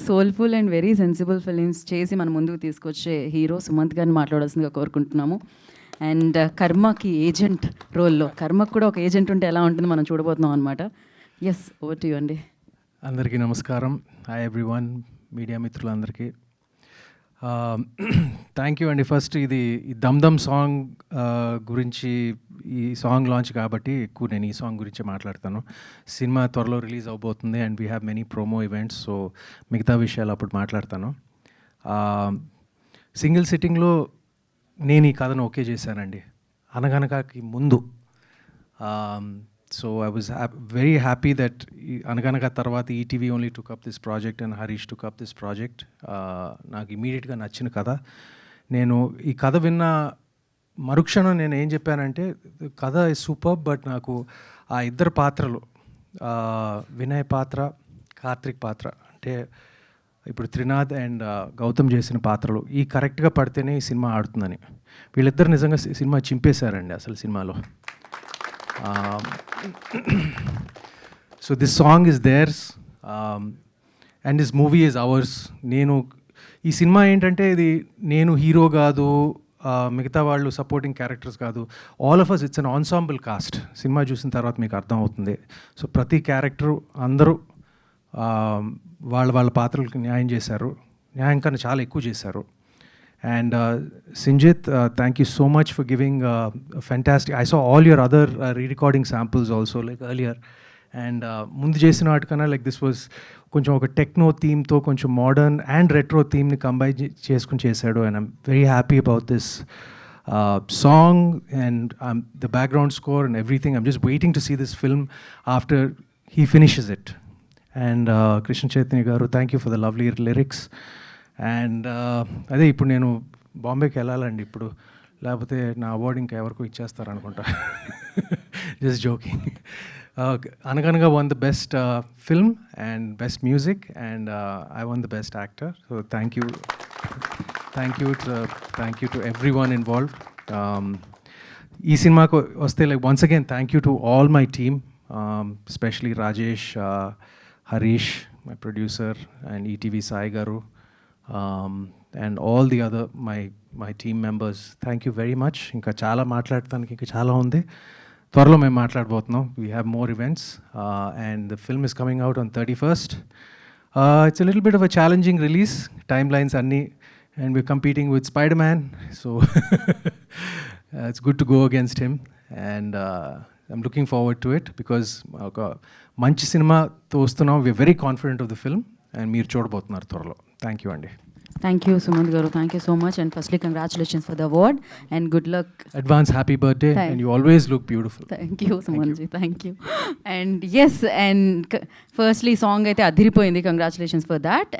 Soulful and very sensible films చేసి మన ముందుకు తీసుకొచ్చే హీరో సుమంత్ గారిని మాట్లాడాల్సిందిగా కోరుకుంటున్నాము. అండ్ కర్మకి ఏజెంట్ రోల్లో, కర్మకు కూడా ఒక ఏజెంట్ ఉంటే ఎలా ఉంటుంది మనం చూడబోతున్నాం అనమాట. ఎస్, ఓవర్ టు యు అండి. అందరికీ నమస్కారం. హాయ్ ఎవ్రీవన్, మీడియా మిత్రులందరికీ థ్యాంక్ యూ అండి. ఫస్ట్ ఇది దమ్ దమ్ సాంగ్ గురించి, ఈ సాంగ్ లాంచ్ కాబట్టి ఎక్కువ నేను ఈ సాంగ్ గురించే మాట్లాడతాను. సినిమా త్వరలో రిలీజ్ అవబోతుంది and we have many promo events, so మిగతా విషయాలు అప్పుడు మాట్లాడతాను. సింగిల్ సిట్టింగ్లో నేను ఈ కథను ఓకే చేశానండి, అనగనగాకి ముందు. So I was very happy that అనగనగా తర్వాత ETV only took up this project and Harish took up this project. నాకు ఇమీడియట్గా నచ్చిన కథ. నేను ఈ కథ విన్న మరుక్షణం నేను ఏం చెప్పానంటే, కథ ఇస్ సూపర్, బట్ నాకు ఆ ఇద్దరు పాత్రలు, వినయ్ పాత్ర, కార్తిక్ పాత్ర, అంటే ఇప్పుడు త్రినాథ్ అండ్ గౌతమ్ చేసిన పాత్రలు ఈ కరెక్ట్గా పడితేనే ఈ సినిమా ఆడుతుందని. వీళ్ళిద్దరు నిజంగా సినిమా చింపేశారండి అసలు సినిమాలో. So this song is theirs, and this movie is ours. నేను ఈ సినిమా ఏంటంటే, ఇది నేను హీరో కాదు, మిగతా వాళ్ళు సపోర్టింగ్ క్యారెక్టర్స్ కాదు, all of us it's an ensemble cast. Cinema చూసిన తర్వాత మీకు అర్థం అవుతుంది. సో ప్రతి క్యారెక్టరు అందరూ వాళ్ళ పాత్రలకు న్యాయం చేశారు, న్యాయం కన్నా చాలా ఎక్కువ చేశారు. And Sinjit, thank you so much for giving fantastic. I saw all your other re-recording samples also, like earlier. And ముందు చేసిన వాటికన్నా like this was కొంచెం ఒక టెక్నో థీమ్తో కొంచెం మోడర్న్ అండ్ రెట్రో థీమ్ని కంబైన్ చేసుకుని చేశాడు. And I'm very happy about this song and the background score and everything. I'm just waiting to see this film after he finishes it. And Krishna Chaitanya garu, thank you for the lovely lyrics. And అదే ఇప్పుడు నేను బాంబేకి వెళ్ళాలండి ఇప్పుడు, లేకపోతే నా award ఇంకా ఎవరికో ఇచ్చేస్తారనుకుంటా. Just joking. Anaganaga won the best film and best music, and I won the best actor. So thank you to everyone involved. ఈ సినిమాకు వస్తే like once again thank you to all my team, especially Rajesh, Harish my producer, and ETV Sai గారు, and all the other my team members. Thank you very much. ఇంకా చాలా మాట్లాడటానికి ఇంకా చాలా ఉంది, త్వరలో మేము మాట్లాడబోతున్నాం. We have more events, and the film is coming out on 31st. It's a little bit of a challenging release, timelines అన్నీ, and we're competing with Spider-Man, so it's good to go against him, and I'm looking forward to it because ఒక మంచి సినిమాతో వస్తున్నాం. We're very confident of the film and మీరు చూడబోతున్నారు త్వరలో. Thank you అండి. Thank you Sumanth గారు, thank you so much. And firstly congratulations for the award and good luck. Advance happy birthday and you always look beautiful. Thank you Sumanth ji, thank you. And yes, and firstly song అయితే అదిరిపోయింది, congratulations for that.